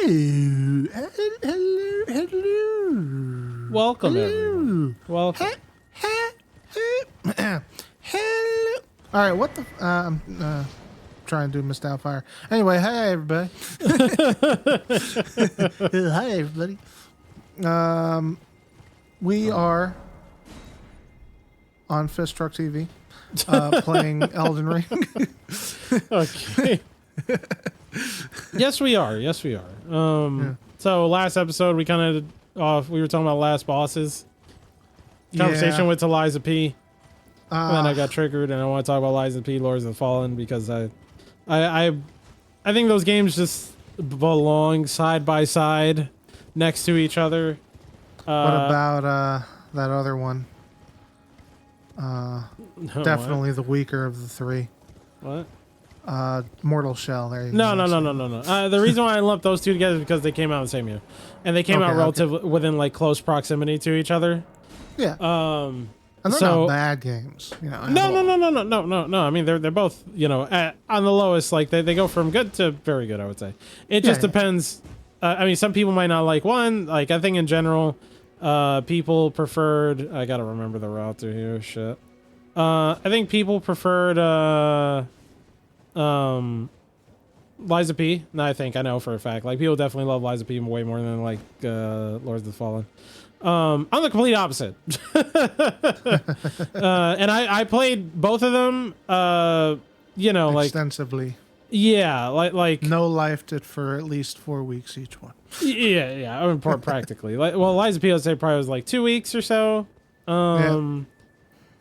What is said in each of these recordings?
Hello. Welcome, everyone. Welcome. Hello. All right, what the? I'm trying to do Miss Doubtfire. Anyway, hi everybody. Hi everybody. We are on Fist Truck TV, playing Elden Ring. Okay. Yes, we are. Yes, we are. So last episode, we kind of we were talking about last bosses. Conversation with Eliza P. And then I got triggered, and I want to talk about Eliza P. Lords of the Fallen because I think those games just belong side by side next to each other. What about that other one? Definitely the weaker of the three. What? Mortal Shell. There you go. No. The reason why I lumped those two together is because they came out the same year, and they came out relatively within like close proximity to each other. Yeah. And they're not bad games, you know. No. I mean, they're both, you know, on the lowest. Like they go from good to very good. I would say it just depends. I mean, some people might not like one. Like I think in general, people preferred. I gotta remember the router here. Shit. I think people preferred Liza P. No, I know for a fact. Like people definitely love Liza P way more than like Lords of the Fallen. I'm the complete opposite. And I played both of them, you know, like extensively. Yeah, like no lifed it for at least 4 weeks each one. Yeah. I mean, practically. Like, well, Liza P, I'd say probably was like 2 weeks or so.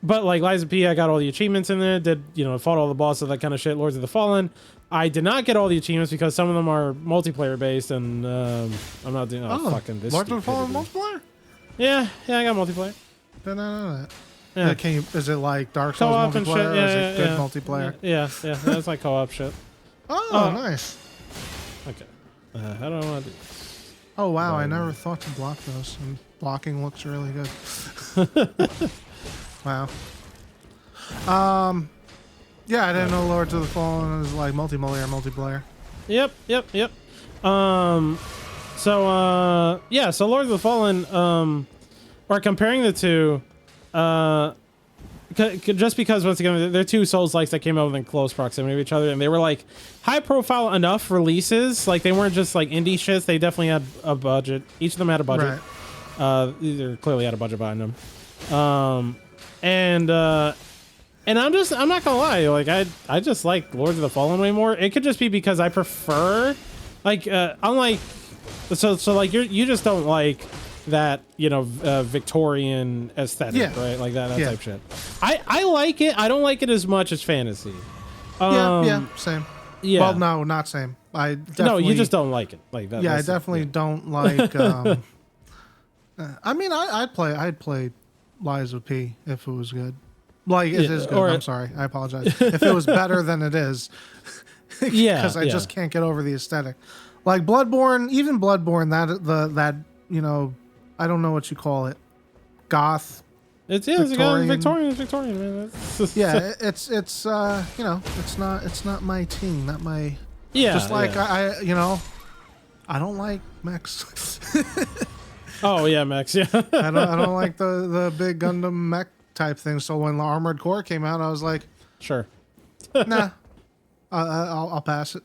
But like Liza P, I got all the achievements in there. Did, you know, fought all the bosses, that kind of shit. Lords of the Fallen. I did not get all the achievements because some of them are multiplayer based, and I'm not doing fucking this. Lords of the Fallen multiplayer. Yeah, I got multiplayer. Didn't know that. Yeah. Is it like Dark Souls co-op multiplayer, and shit? or is it good multiplayer? Yeah, that's like co-op shit. Oh, nice. Okay. How do I want to do this? Oh, wow, I never thought to block those, and blocking looks really good. Wow. Yeah, I didn't know Lords of the Fallen was like multiplayer. Yep. So Lords of the Fallen, or comparing the two, just because once again they're two Souls-likes that came out within close proximity of each other, and they were like high-profile enough releases. Like they weren't just like indie shits. They definitely had a budget. Each of them had a budget. Right. They clearly had a budget behind them. And I'm not gonna lie. Like I just like Lords of the Fallen way more. It could just be because I prefer, like, unlike. So like you just don't like that, you know, Victorian aesthetic, right? Like that type shit. I like it. I don't like it as much as fantasy. Same. Yeah. Well, no, not same. No, you just don't like it like that. Yeah, I definitely don't like. I mean, I'd play Liza P if it was good. Like it is good. I'm sorry. I apologize. If it was better than it is, because I just can't get over the aesthetic. Like Bloodborne, even Bloodborne, that you know, I don't know what you call it, goth. It's Victorian, man. Yeah, it's you know, it's not my team, not my. Yeah. Just like I you know, I don't like mechs. Oh yeah, mechs. Yeah. I don't like the big Gundam mech type thing. So when the Armored Core came out, I was like, sure, nah. I'll pass it.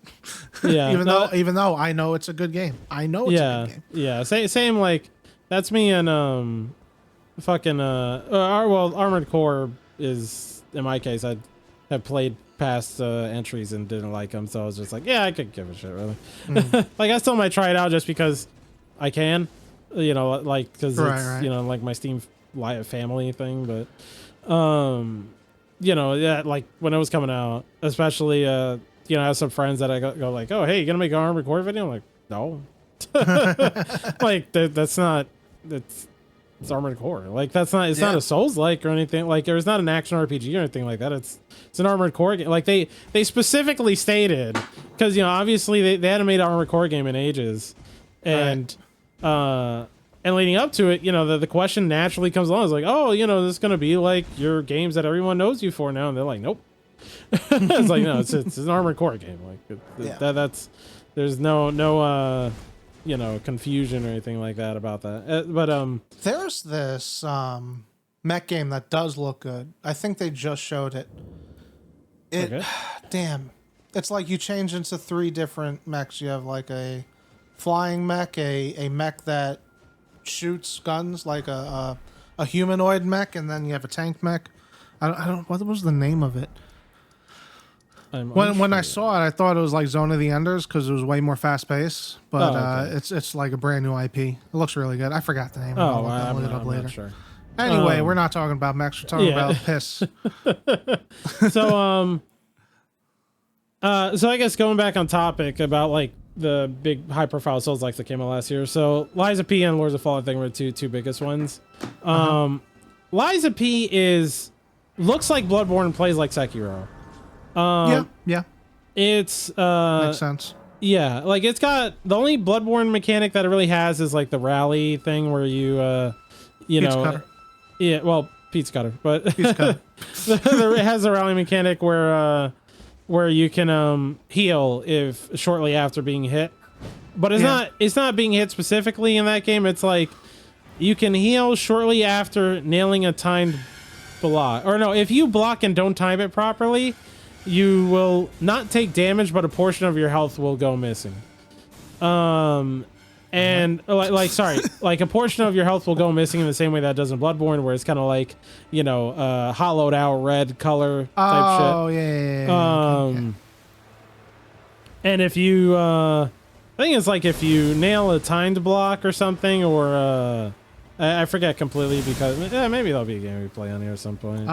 Yeah. even though I know it's a good game. I know it's a good game. Yeah. Same like that's me and Armored Core is, in my case, I have played past entries and didn't like them, so I was just like, yeah, I could give a shit really. Like I still might try it out just because I can, you know, like because it's you know, like my Steam family thing, but you know, yeah, like when it was coming out, especially, you know, I have some friends that I go like, oh, hey, you gonna make an Armored Core video? I'm like, no. Like, it's Armored Core. Like, it's not a Souls-like or anything. Like, it's not an action RPG or anything like that. It's an Armored Core game. Like, they specifically stated, because, you know, obviously they hadn't made an Armored Core game in ages. And, and leading up to it, you know, the question naturally comes along. It's like, oh, you know, this is going to be like your games that everyone knows you for now. And they're like, nope. It's like, no, it's an Armored Core game. Like, that's, there's no confusion or anything like that about that. There's this mech game that does look good. I think they just showed it. Okay. Damn. It's like you change into 3 different mechs. You have like a flying mech, a mech that shoots guns, like a humanoid mech, and then you have a tank mech. I don't. What was the name of it? When I saw it, I thought it was like Zone of the Enders because it was way more fast paced. But okay. it's like a brand new IP. It looks really good. I forgot the name. Oh, I'll look it up later. not sure. Anyway, we're not talking about mechs. We're talking about piss. So so I guess going back on topic about like the big high profile Souls likes that came out last year. So Liza P and Lords of Fallen, I think, were the two biggest ones. Liza P looks like Bloodborne and plays like Sekiro. Yeah. It's Makes sense. Yeah, like it's got the only Bloodborne mechanic that it really has is like the rally thing where you Pizza cutter. Yeah, well, pizza cutter, but Pizza cutter. it has a rally mechanic where you can heal if shortly after being hit. But it's not being hit specifically in that game. It's like you can heal shortly after nailing a timed block. Or no, if you block and don't time it properly, you will not take damage, but a portion of your health will go missing. And like a portion of your health will go missing in the same way that does in Bloodborne, where it's kind of like, hollowed out red color type shit. Oh, yeah. Okay. And if you, I think it's like if you nail a timed block or something, or I forget completely because maybe there'll be a game we play on here at some point.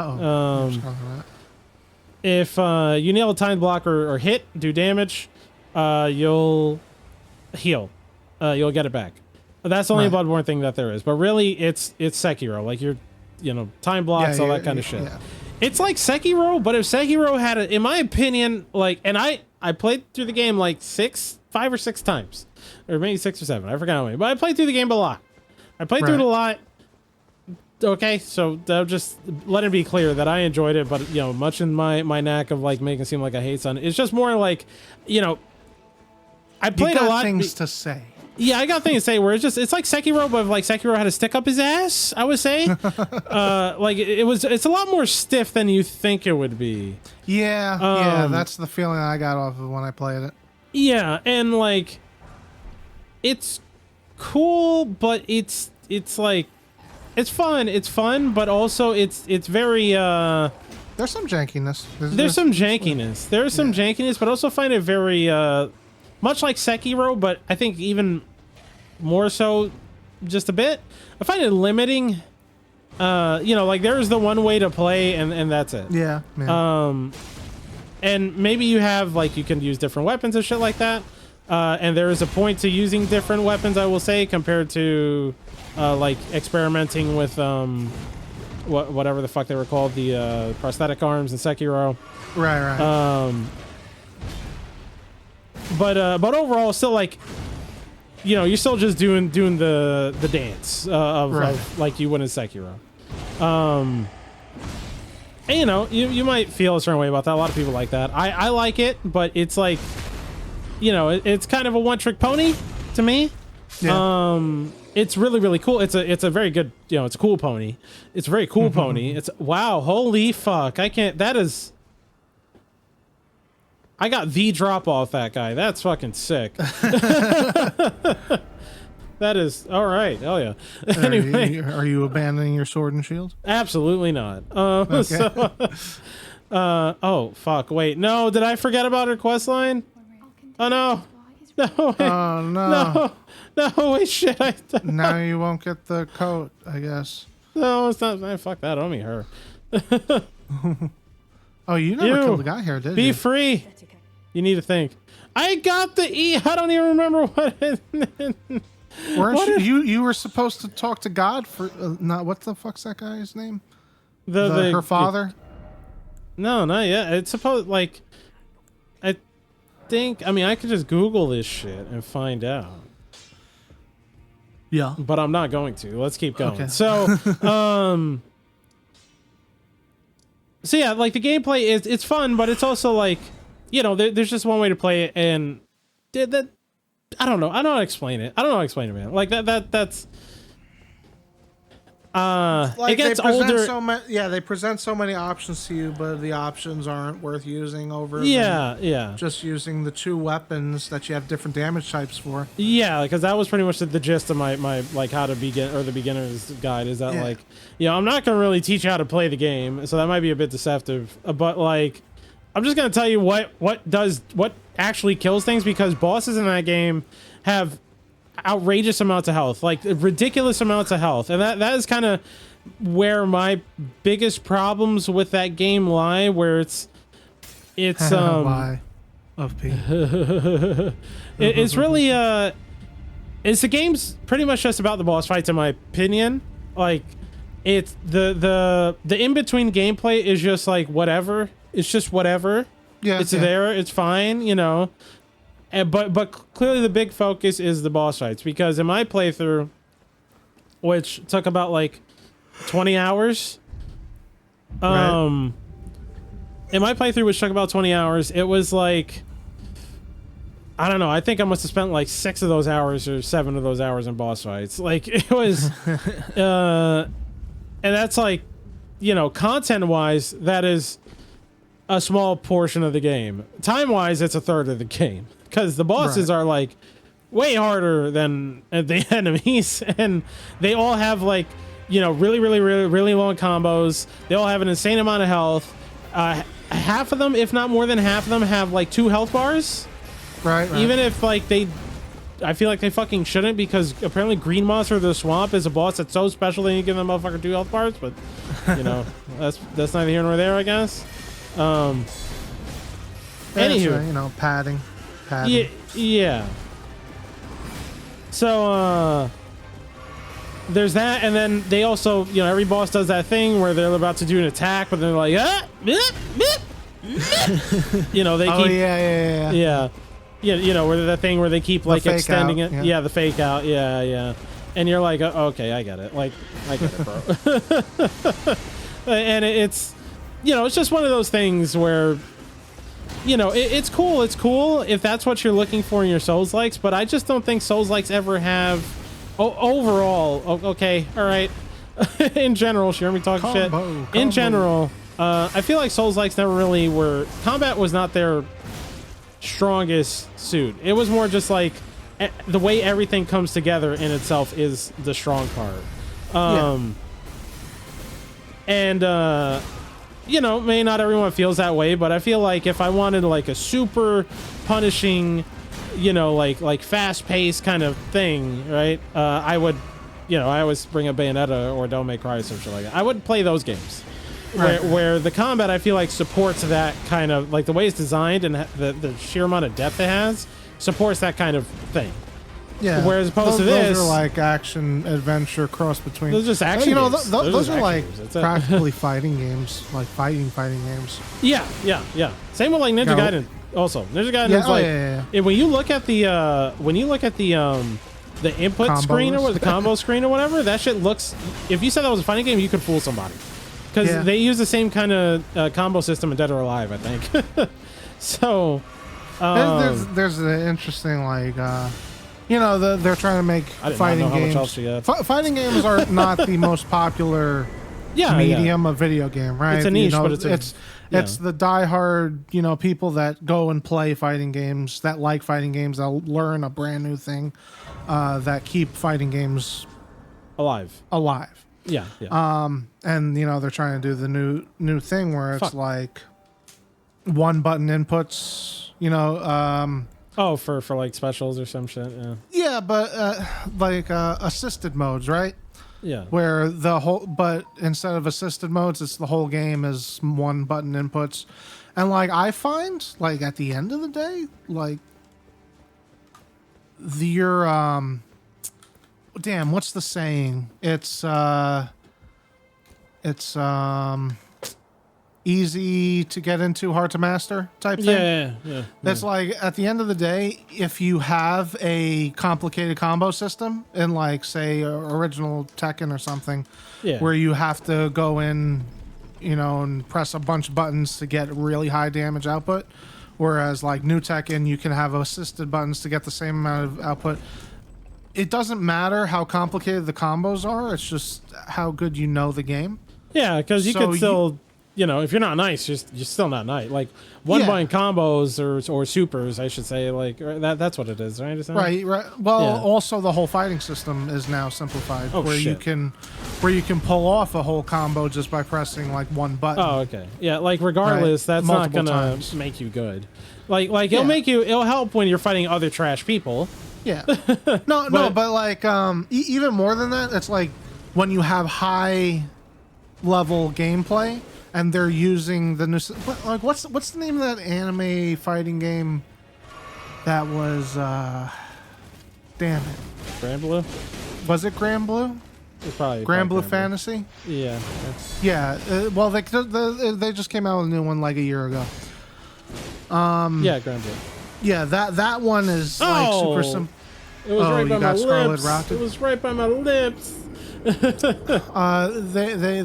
If you nail a timed block or hit, do damage, you'll heal. You'll get it back. That's the only Bloodborne thing that there is. But really, it's Sekiro. Like time blocks, all that kind of shit. Yeah. It's like Sekiro, but if Sekiro had in my opinion, like, and I played through the game like 5 or 6 times, or maybe 6 or 7. I forgot how many, but I played through the game a lot. I played through it a lot. Okay, so just let it be clear that I enjoyed it, but much in my knack of like making it seem like I hate on it, it's just more like, I played a lot. Things to say. Yeah, I got things to say where it's like Sekiro, but if like Sekiro had a stick up his ass, I would say. Like it's a lot more stiff than you think it would be. Yeah, that's the feeling I got off of when I played it. Yeah, and like it's cool, but it's like it's fun, but also it's very there's some jankiness. There's some jankiness. There's some jankiness, but also find it very much like Sekiro, but I think even more so just a bit. I find it limiting. Like there's the one way to play and that's it. Yeah. And maybe you have like you can use different weapons and shit like that. And there is a point to using different weapons, I will say, compared to like experimenting with whatever the fuck they were called, the prosthetic arms in Sekiro. Right. But overall, still like, you're still just doing the dance of like you would in Sekiro. And you might feel a certain way about that. A lot of people like that. I like it, but it's like, it's kind of a one-trick pony to me. Yeah. It's really, really cool. It's a very good, it's a cool pony. It's a very cool pony. It's wow, holy fuck. I got the drop off that guy. That's fucking sick. That is all right. Oh yeah. Anyway, are you abandoning your sword and shield? Absolutely not. Okay. So, oh fuck. Wait, no. Did I forget about her quest line? Oh no. No. Wait. Oh no. No. Wait. Shit. Now you won't get the coat, I guess. No, it's not. Fuck that. Only her. Oh, you never killed the guy here, did you? Be free. You need to think. I got the E. I don't even remember what it. Weren't you were supposed to talk to God for not what the fuck's that guy's name? Her father? No, not yet. It's supposed like I mean I could just Google this shit and find out. Yeah. But I'm not going to. Let's keep going. Okay. So so yeah, like the gameplay it's fun, but it's also like, there's just one way to play it, and I don't know. I don't know how to explain it. Man. Like that's Like it gets they present older. they present so many options to you, but the options aren't worth using over Yeah. just using the 2 weapons that you have different damage types for. Yeah, because that was pretty much the gist of my like how to begin, or the beginner's guide, is that like, I'm not gonna really teach you how to play the game, so that might be a bit deceptive, but like I'm just gonna tell you what actually kills things, because bosses in that game have outrageous amounts of health, like ridiculous amounts of health, and that is kind of where my biggest problems with that game lie, where it's Lie of P. it's really it's the game's pretty much just about the boss fights, in my opinion. Like, it's the in-between gameplay is just like whatever. It's just whatever. It's there, it's fine, but clearly the big focus is the boss fights, because in my playthrough, which took about like 20 hours, Right. in my playthrough, which took about 20 hours, it was like, I don't know, I think I must have spent like 6 of those hours or 7 of those hours in boss fights. Like, it was and that's like, content wise, that is a small portion of the game. Time wise, it's a third of the game, because the bosses are like way harder than the enemies, and they all have like, really long combos. They all have an insane amount of health. Half of them, if not more than half of them, have like 2 health bars. Right. Even if like I feel like they fucking shouldn't, because apparently Green Monster of the Swamp is a boss that's so special that you give them motherfucker 2 health bars, but that's neither here nor there, I guess. Anywho, padding. Yeah. So there's that, and then they also, every boss does that thing where they're about to do an attack, but they're like, they keep, where that thing where they keep like extending it, the fake out, and you're like, okay, I get it, like I get it, bro. And it's, it's just one of those things where, it's cool if that's what you're looking for in your Souls-likes, but I just don't think Souls-likes ever have, overall, okay, all right, in general, sure, me talking shit. In general, I feel like Souls-likes never really were, combat was not their strongest suit. It was more just like the way everything comes together in itself is the strong part. And may not everyone feels that way, but I feel like if I wanted like a super punishing, like fast-paced kind of thing, right? I would, I always bring a Bayonetta or Don't May Cry or some shit like that. I would play those games. Where the combat, I feel like, supports that kind of, like the way it's designed and the sheer amount of depth it has supports that kind of thing. Yeah. Whereas opposed to this, those are like action adventure cross between. Those are just action. Those are like practically fighting games, like fighting games. Yeah. Same with like Ninja Gaiden. Also, Ninja Gaiden is like, and when you look at the input Combos. screen or the combo screen or whatever, that shit looks. If you said that was a fighting game, you could fool somebody. Because they use the same kind of combo system in Dead or Alive, I think. So, there's an interesting like, they're trying to make fighting games. Fighting games are not the most popular medium of video game, right? It's a niche, but it's the diehard, people that go and play fighting games, that like fighting games, that learn a brand new thing, that keep fighting games alive. Yeah. And they're trying to do the new thing where it's like one button inputs, for like specials or some shit. Yeah, but like assisted modes, right? Yeah. Where but instead of assisted modes, it's the whole game is one button inputs. And like I find, like at the end of the day, like damn, what's the saying? It's easy to get into, hard to master type thing. Yeah. That's like at the end of the day, if you have a complicated combo system in like say original Tekken or something, where you have to go in, and press a bunch of buttons to get really high damage output, Whereas like New Tekken, you can have assisted buttons to get the same amount of output. It doesn't matter how complicated the combos are. It's just how good you know the game. Yeah, because you could still, if you're not nice, you're still not nice. Like one-button combos or supers, I should say. Like that's what it is, right? Right. Well, also the whole fighting system is now simplified, you can pull off a whole combo just by pressing like one button. Oh, okay. Yeah, like regardless, that's Multiple not gonna make you good. Like it'll help when you're fighting other trash people. Yeah. But like even more than that, it's like when you have high level gameplay and they're using the new what's the name of that anime fighting game that was damn it, Grand Blue? Was it Grand Blue? It's probably Grand Blue Fantasy. Yeah. Well, they just came out with a new one like a year ago. Yeah, Grand Blue. Yeah, that one is like super simple. It was right by my lips. Rocket? It was right by my lips. They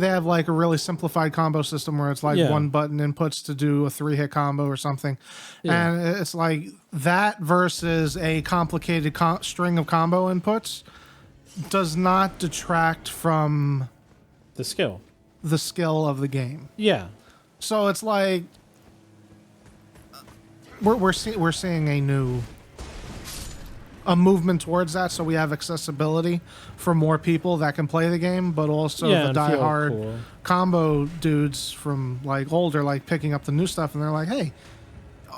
have like a really simplified combo system where it's like one button inputs to do a 3-hit combo or something, and it's like that versus a complicated string of combo inputs does not detract from the skill of the game. Yeah. So it's like we're seeing a movement towards that, so we have accessibility for more people that can play the game, but also the diehard combo dudes from like older, like picking up the new stuff, and they're like, hey,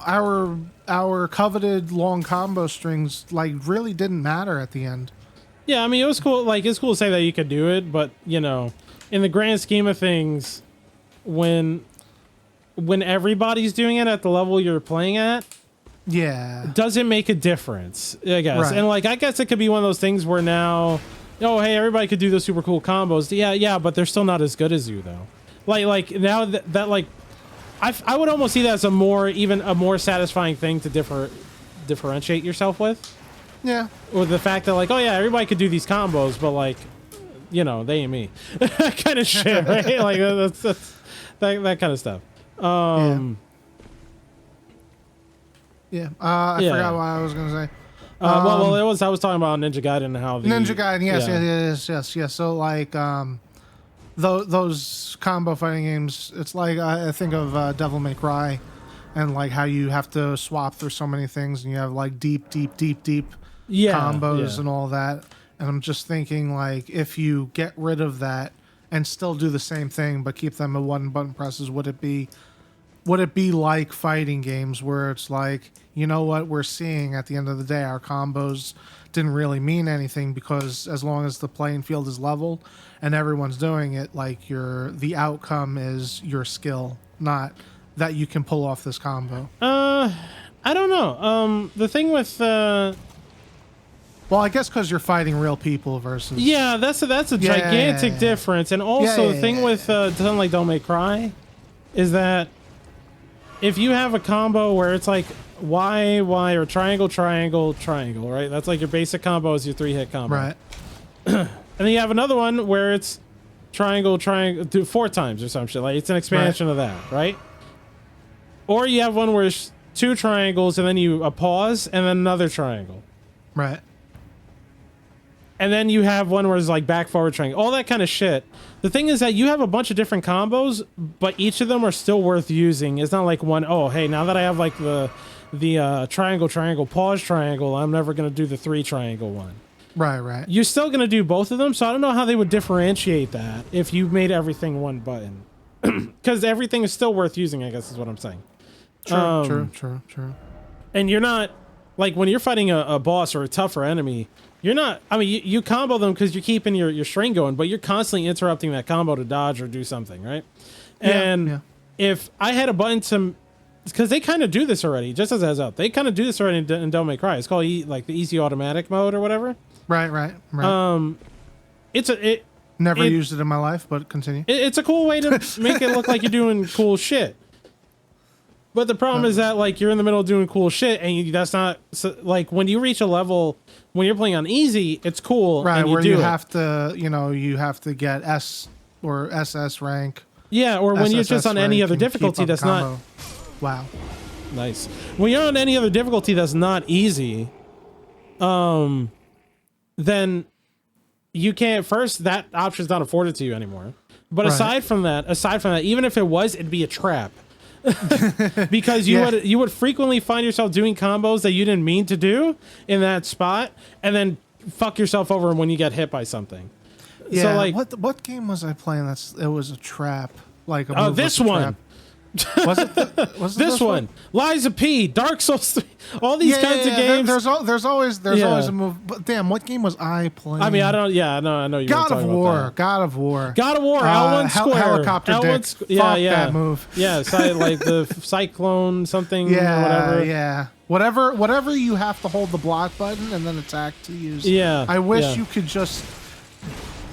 our coveted long combo strings like really didn't matter at the end. Yeah, I mean, it was cool. Like, it's cool to say that you could do it, but in the grand scheme of things, when everybody's doing it at the level you're playing at, does it make a difference, I guess. Right. And like, I guess it could be one of those things where now, hey, everybody could do those super cool combos. Yeah, but they're still not as good as you though. Like now that like, I would almost see that as a more satisfying thing to differentiate yourself with. Yeah. Or the fact that like, oh yeah, everybody could do these combos, but like, they ain't me. Kind of shit, right? Like that's that kind of stuff. I forgot what I was gonna say. Well, I was talking about Ninja Gaiden and how Ninja Gaiden, yes. So like, those combo fighting games, it's like I think of Devil May Cry, and like how you have to swap through so many things, and you have like deep combos and all that. And I'm just thinking like, if you get rid of that and still do the same thing but keep them at one button presses, would it be like fighting games where it's like, you know what, we're seeing at the end of the day, our combos didn't really mean anything, because as long as the playing field is level and everyone's doing it, like the outcome is your skill, not that you can pull off this combo. I don't know. The thing with well, I guess because you're fighting real people versus... Yeah, that's a gigantic difference. And also the thing with something like Don't Make Cry is that if you have a combo where it's like Y, or triangle, right? That's like your basic combo is your 3-hit combo. Right. And then you have another one where it's triangle, do 4 times or some shit. Like it's an expansion of that, right? Or you have one where it's 2 triangles and then you pause and then another triangle. Right. And then you have one where it's like back, forward, triangle, all that kind of shit. The thing is that you have a bunch of different combos, but each of them are still worth using. It's not like one, oh, hey, now that I have like the triangle, pause triangle, I'm never going to do the 3 triangle one. Right. You're still going to do both of them, so I don't know how they would differentiate that if you made everything one button. Because everything is still worth using, I guess is what I'm saying. True. And you're not, like when you're fighting a boss or a tougher enemy, you're not, I mean, you combo them because you're keeping your string going, but you're constantly interrupting that combo to dodge or do something, right? And if I had a button to, because they kind of do this already, just as a heads up, they kind of do this already in Don't Make Cry. It's called like the easy automatic mode or whatever. Right. Never used it in my life, but continue. It's a cool way to make it look like you're doing cool shit. But the problem is that like you're in the middle of doing cool shit, and that's not like when you reach a level when you're playing on easy, it's cool, right? And where you have to, you have to get S or SS rank. Yeah, or when you're just on any other difficulty that's not. Wow. Nice. When you're on any other difficulty that's not easy, then you can't. First, that option's not afforded to you anymore. But aside from that, even if it was, it'd be a trap. Because you would frequently find yourself doing combos that you didn't mean to do in that spot, and then fuck yourself over when you get hit by something. Yeah. So like, what game was I playing? It was a trap. Like a this one. Trap. Was it this one? Lies of P, Dark Souls 3, all these kinds of games. There's always a move. But damn, what game was I playing? I mean, I don't. Yeah, I know you. God of War. God of War. L1 Square. Helicopter dick. Fuck that move. Yeah, like the cyclone something. Yeah, or whatever. Yeah. Whatever you have to hold the block button and then attack to use. Yeah. I wish you could just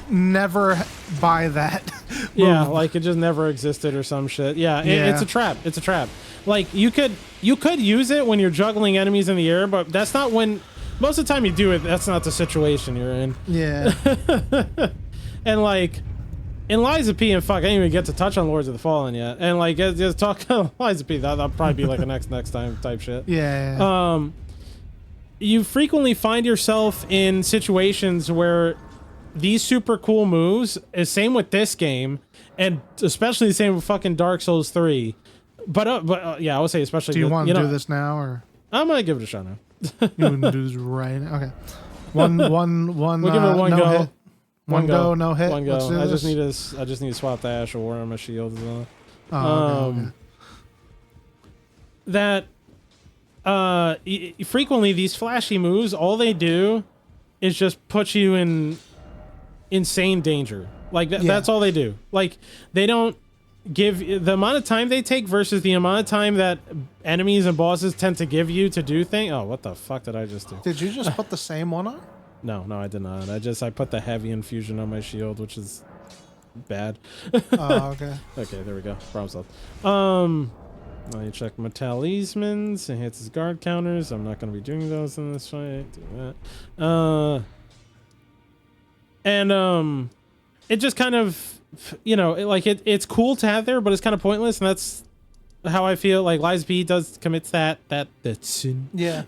never buy that. Yeah, like it just never existed or some shit. Yeah, it's a trap. It's a trap. Like you could use it when you're juggling enemies in the air, but that's not when. Most of the time you do it, that's not the situation you're in. Yeah. And like in Lies of P, and fuck, I didn't even get to touch on Lords of the Fallen yet. And like just talk Lies of P, that'll probably be like a next time type shit. Yeah. You frequently find yourself in situations where these super cool moves is same with this game, and especially the same with fucking Dark Souls 3. But yeah, I would say especially. Do you want to do this now, or I'm gonna give it a shot now. You want to do this right now? Okay. One. We'll give it one go. Hit. One go, no hit. One go. I just need to swap the Ash of War on my shield as well. Okay. That frequently these flashy moves, all they do is just put you in insane danger. Like that's all they do. Like they don't give the amount of time they take versus the amount of time that enemies and bosses tend to give you to do things. Oh, what the fuck did I just do? Did you just put the same one on? No, I did not. I put the heavy infusion on my shield, which is bad. Oh, okay. Okay, there we go. Problem solved. Let me check my talismans. Enhances guard counters. I'm not going to be doing those in this fight. Do that. And it just kind of, it's cool to have there, but it's kind of pointless, and that's how I feel. Like Lies B commits that sin. Yeah.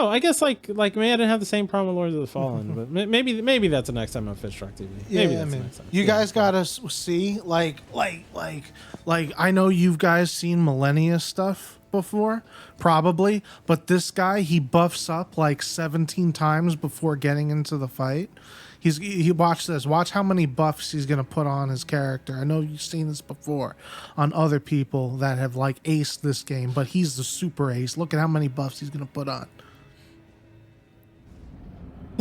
I guess like maybe I didn't have the same problem with Lords of the Fallen, but maybe that's the next time on Fish Truck TV. Maybe that's the next time. You guys gotta see like I know you guys seen Millennia stuff before, probably, but this guy, he buffs up like 17 times before getting into the fight. He watch this. Watch how many buffs he's gonna put on his character. I know you've seen this before on other people that have like aced this game, but he's the super ace. Look at how many buffs he's gonna put on.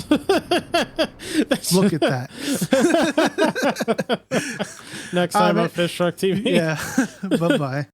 Look at that. Next time on Fish Truck TV. Yeah. Bye-bye.